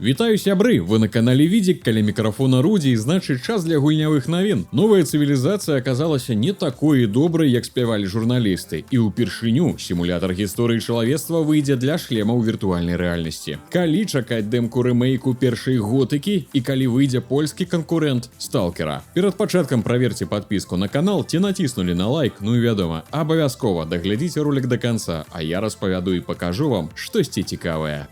Вітаю, сябры! Вы на канале Видик, каля микрофона Руди, и значит час для гульнявых навін. Новая цивилизация оказалась не такой доброй, як спявали журналисты, и упершыню симулятор гісторыі чалавецтва выйдзе для шлемаў виртуальной реальности. Калі чакаць дэмку рэмейку першай готыкі і калі выйдзе польскі канкурент Сталкера. Перад пачаткам праверьте подписку на канал, ці натиснули на лайк, ну и вядома, абавязкова даглядзіце ролик до конца, а я распавяду і покажу вам штосьці цікавае.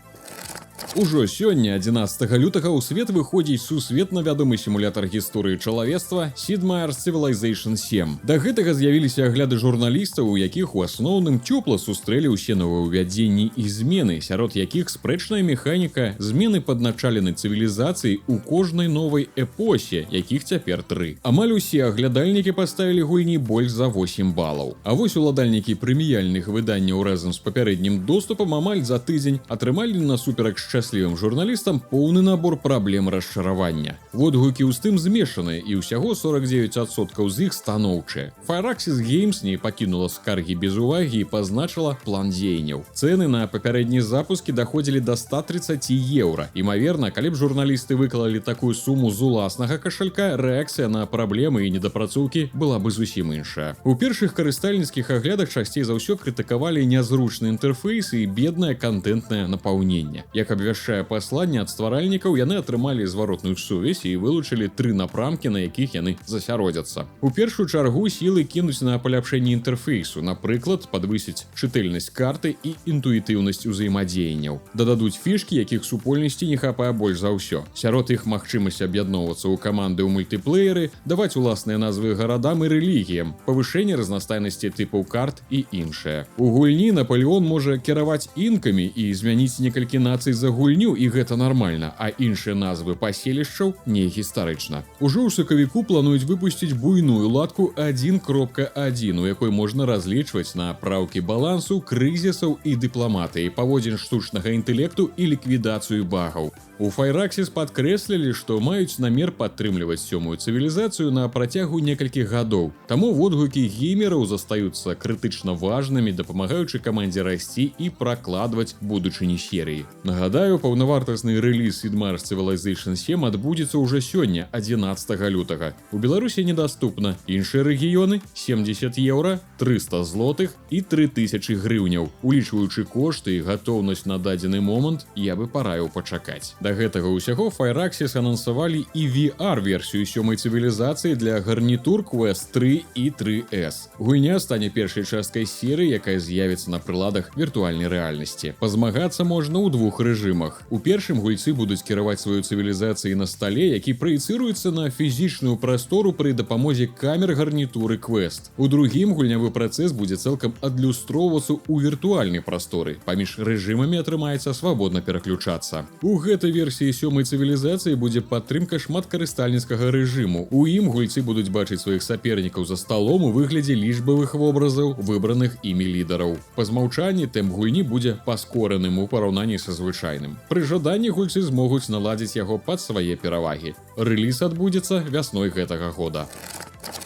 Ужо сёння, 11 лютага, у свет выходзіць сусветна вядомы сімулятар гісторыі чалавецтва Sid Meier's Civilization 7. Да гэтага з'явіліся агляды журналістаў, у якіх у асноўным цёпла сустрэлі ўсе новаўвядзенні і змены, сярод якіх спрэчная механіка, змены падначаленай цывілізацыі у кожнай новай эпосе, якіх цяпер 3. Амаль усе аглядальнікі паставілі гульні больш за 8 балаў. А вось уладальнікі прэміяльных выданняў разам з папярэднім доступам амаль за тыдзень атрымалі насуперак шчаслівым журналістам поўны набор праблем расчаравання. Водгукі ў стым змешаныя, і ўсяго 49% з іх станоўчыя. Firaxis Games не пакінула скаргі без увагі і пазначыла план дзеянняў. Цэны на папярэднія запускі даходзілі до 130 еўра. Імаверна, калі б журналісты выклалі такую суму з уласнага кашалька, рэакцыя на праблемы і недапрацоўкі была бы зусім іншая. У першых карыстальніцкіх аглядах часцей за ўсё крытыкавалі нязручны інтэрфейс і беднае кантэнтнае напаўненне. Як абвяшчае пасланне ад стваральнікаў, яны атрымалі зваротную сувязь і вылучылі 3 напрамкі, на якіх яны засяродзяцца. У першую чаргу сілы кінуць на паляпшэнне інтэрфейсу, напрыклад, падвысіць чытальнасць карты і інтуітыўнасць узаемадзеянняў. Дададуць фішкі, якіх супольнасці не хапае больш за ўсё. Сярод іх магчымасць аб'ядноўвацца ў каманды ў мультыплееры, даваць уласныя назвы гарадам і рэлігіям, павышэнне разнастайнасці тыпаў карт і іншае. У гульні Напалеон можа кіраваць інкамі і змяніць некалькі нацый за гульню, і гэта нармальна, а іншыя назвы паселішчаў не гістарычна. Ужо ў сакавіку плануюць выпусціць буйную ладку 1.1, у якой можна разлічваць на праўкі балансу, крызісаў і дыпламатыі, паводзін штучнага інтэлекту і ліквідацыю багаў. У Firaxis падкрэслілі, што маюць намер падтрымліваць сёмую цывілізацыю на працягу некалькіх гадоў. Таму водгукі геймераў застаюцца крытычна важнымі, дапамагаючы камандзе расці і пракладваць будучыні серыі. Нагадаю, паўнавартасны рэліз Sid Meier's Civilization 7 адбудзецца ўжо сёння, 11 лютага. У Беларусі недаступна. Іншыя рэгіёны 70 еўра, 300 злотых і 3000 грыўняў. Улічваючы кошты і гатоўнасць на дадзены момант, я бы параіў пачакаць. Да гэтага ўсяго Firaxis анансавалі і VR-версію сёмай цывілізацыі для гарнітур Quest 3 і 3S. Гульня стане першай часткай серыі, якая з'явіцца на прыладах віртуальнай рэальнасці. Пазмагацца можна ў двух рэжымах. У першым гульцы будуць кіраваць сваю цывілізацыяй на стале, які праецыруецца на фізічную прастору пры дапамозе камер гарнітуры Quest. У другім гульнявы працэс будзе цалкам адлюстроўвацца ў віртуальнай прасторы. Паміж рэжымамі атрымаецца свабодна пераключацца. У гэтай версіі сёмай цывілізацыі будзе падтрымка шматкарыстальніцкага рэжыму. У ім гульцы будуць бачыць сваіх сапернікаў за сталом у выглядзе лічбавых вобразаў выбраных імі лідараў. Па змаўчанні тэмп гульні будзе паскораным у параўнанні са звычайным. Пры жаданні гульцы змогуць наладзіць яго пад свае перавагі. Рэліз адбудзецца вясной гэтага года.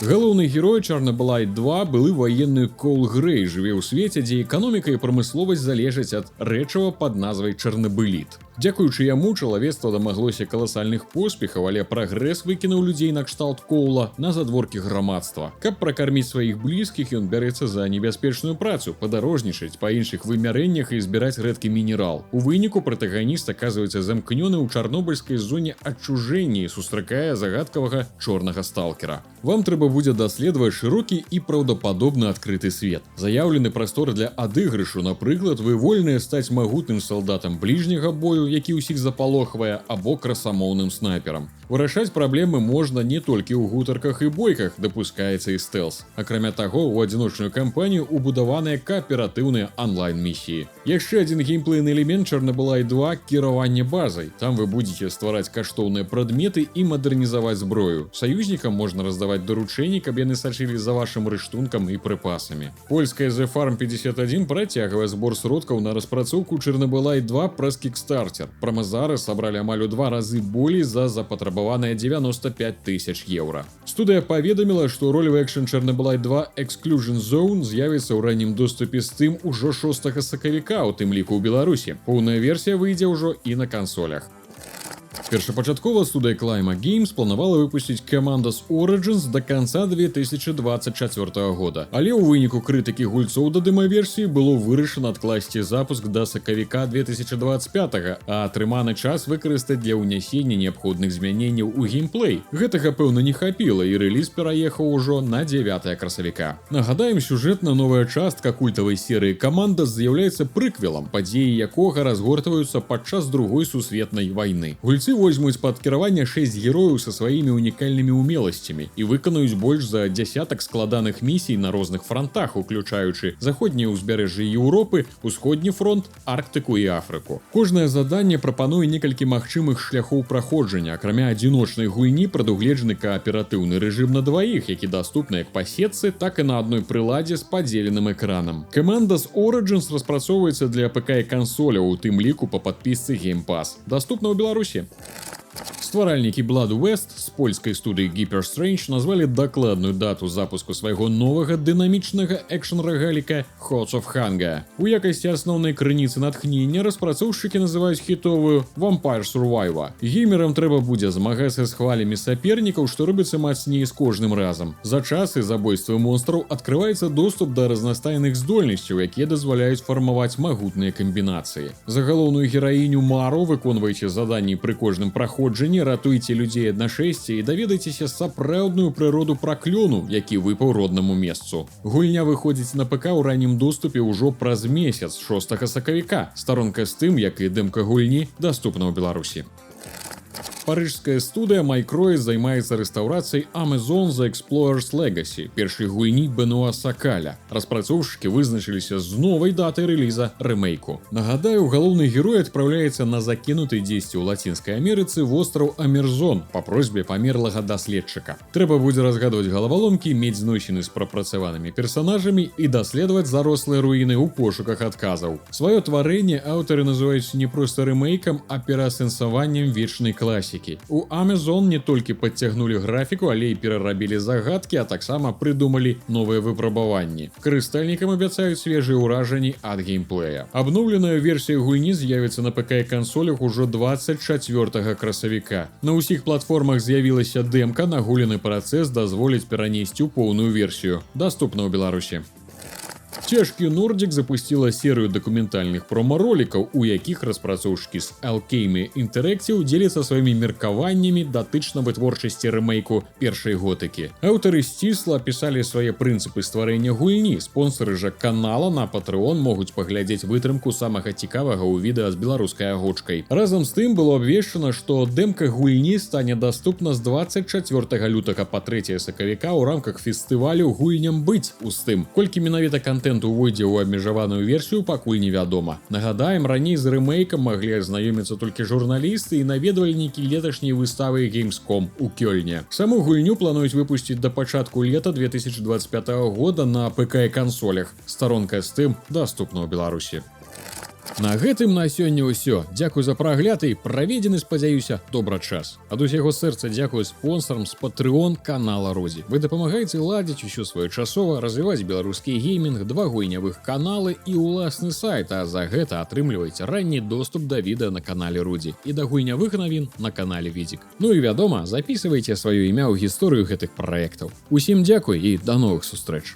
Галоўны герой Чорнобылайт 2 былы ваенны Коул Грэй жыве ў свеце, дзе эканоміка і прамысловасць залежаць ад рэчыва пад назвай чарнабыліт. Дзякуючы яму чалавецтва дамаглося каласальных поспехаў, але прагрэс выкінуў людзей на кшталт Коула на задворкі грамадства. Каб пракарміць сваіх блізкіх, ён бярэцца за небяспечную працу, падарожнічаць па іншых вымярэннях і збіраць рэдкі мінерал. У выніку пратаганіст аказваецца замкнёны ў чарнобыльскай зоне адчужэння і сустракае загадкавага чорнага сталкера. Вам трэба будзе даследаваць шырокі і праўдападобна адкрыты свет. Заяўлены прастор для адыгрышу, напрыклад, вы вольныя стаць магутным салдатам бліжняга бою, які ўсіх запалохвае, або красамоўным снайперам. Вырашаць праблемы можна не толькі ў гутарках і бойках, дапускаецца і стэлс. Акрамя таго, у адзіночную кампанію убудаваныя кааператыўныя онлайн-місіі. Яшчэ адзін геймплейны элемент Чорнобылайт 2 – кіраванне базай. Там вы будзеце ствараць каштоўныя прадметы і мадэрнізаваць зброю. Саюзнікам можна раздаваць даручэнні, каб яны сачылі за вашым рыштункам і прыпасамі. Польская The Farm 51 працягвае збор сродкаў на распрацоўку Чорнобылайт 2 праз Kickstarter. Прамазары сабралі амаль у 2 разы болей за запатрабаваныя 95 000 еўра. Студыя паведаміла, што ролевы экшн Чорнобылайт 2 Exclusion Zone з'явіцца ў раннім доступе Steam ужо 6 сакавіка, у тым ліку ў Беларусі. Поўная версія выйдзе ўжо і на кансолях. Першапачаткова студыя Clima Games планавала выпусціць Commandos Origins да канца 2024 года. Але ў выніку крытыкі гульцоў да дэмаверсіі было вырашана адкласці запуск да сакавіка 2025, а атрыманы час выкарыстаць для ўнясення неабходных змяненняў у геймплей. Гэтага, пэўна, не хапіла, і рэліз пераехаў ужо на 9 красавіка. Нагадаем, сюжэтна новая частка культавай серыі Commandos з'яўляецца прыквелам, падзеі якога разгортваюцца падчас другой сусветнай вайны. Гульцы возьмуць пад кіраванне 6 герояў са сваімі унікальнымі умеласцямі і выканаюць больш за дзясятак складаных місій на розных фронтах, уключаючы заходняе ўзбярэжжа Еўропы, усходні фронт, Арктыку і Афрыку. Кожнае заданне прапануе некалькі магчымых шляхоў праходжання. Акрамя адзіночнай гульні прадугледжаны кааператыўны рэжым на дваіх, які даступны як па сетцы, так і на адной прыладзе з падзеленым экранам. Commandos Origins распрацоўваецца для ПК і кансоляў, у тым ліку па падпісцы Game Pass. Даступна ў Беларусі. Стваральнікі Blood West з польскай студыі Hyper Strange назвалі дакладную дату запуску свайго новага дынамічнага экшн-рагаліка Hearts of Hunger. У якасці асноўнай крыніцы натхнення распрацоўшчыкі называюць хітовую Vampire Survivor. Геймерам трэба будзе змагацца з хвалямі сапернікаў, што робіцца мацней з кожным разам. За час і забойствы монстраў адкрываецца доступ да разнастайных здольнасцяў, якія дазваляюць фармаваць магутныя камбінацыі. За галоўную гераіню Мару выконвайце заданні пры кожным праходжанні, ратуйце людзей ад нашэсця і даведайцеся сапраўдную прыроду праклёну, які выпаў роднаму месцу. Гульня выходзіць на ПК ў раннім доступе ўжо праз месяц, 6 сакавіка. Старонка з тым, як і дэмка гульні, даступна ў Беларусі. Парыжская студыя Microids займаецца рэстаўрацыяй Amazon The Explorer's Legacy, першай гульні Бенуа Сакаля. Распрацоўшчыкі вызначыліся з новай датай рэліза рэмейку. Нагадаю, галоўны герой адпраўляецца на закінуты дзесьці ў Лацінскай Амерыцы востраў Амерзон па просьбе памерлага даследчыка. Трэба будзе разгадваць галаваломкі, мець зносіны з прапрацаванымі персанажамі і даследаваць зарослыя руіны ў пошуках адказаў. Сваё тварэнне аўтары называюць не проста рэмейкам, а пераасэнсаваннем вечнай класікі. У Amazon не толькі падцягнулі графіку, але і перарабілі загадкі, а таксама прыдумалі новыя выпрабаванні. Карыстальнікам абяцаюць свежыя ўражанні ад геймплея. Абноўленая версія гульні з'явіцца на ПК і кансолях ужо 24 красавіка. На ўсіх платформах з'явілася дэмка, нагулены працэс дазволіць перанесці ў поўную версію. Даступна ў Беларусі. THQ Nordic запустила серыю дакументальных промо-ролікаў, у якіх распрацоўшчыкі з Alchemy Interactive дзеляцца сваімі меркаваннямі датычна вытворчасці рэмейку першай готыкі. Аўтары сцісла апісалі свае прынцыпы стварэння гульні. Спонсары жа канала на Patreon могуць паглядзець вытрымку самага цікавага ў відэа з беларускай агучкай. Разам з тым было абвешчана, што дэмка гульні стане даступна з 24 лютага па 3 сакавіка ў рамках фестывалю «Гульням быць» у Steam. Колькі менавіта контент увойдзе ў абмежаваную версію, пакуль невядома. Нагадаем, раней з рэмейкам маглі азнаёміцца толькі журналісты і наведвальнікі леташняй выставы Gamescom у Кёльне. Саму гульню плануюць выпусціць да пачатку лета 2025 года на ПК і кансолях. Старонка з тым даступна ў Беларусі. На гэтым на сёння ўсё. Дзякуй за прагляд і праведзены, спадзяюся, добра час. Ад усяго сэрца дзякую спонсарам з Patreon канала Розі. Вы дапамагаеце ладзіць усё своечасова, развіваць беларускі геймінг, 2 гульнявых каналы і ўласны сайт, а за гэта атрымліваеце ранні доступ да відэа на канале Рудзі і да гульнявых навін на канале Відзік. Ну і вядома, запісвайце сваё імя ў гісторыю гэтых праектаў. Усім дзякуй і да новых сустрэч.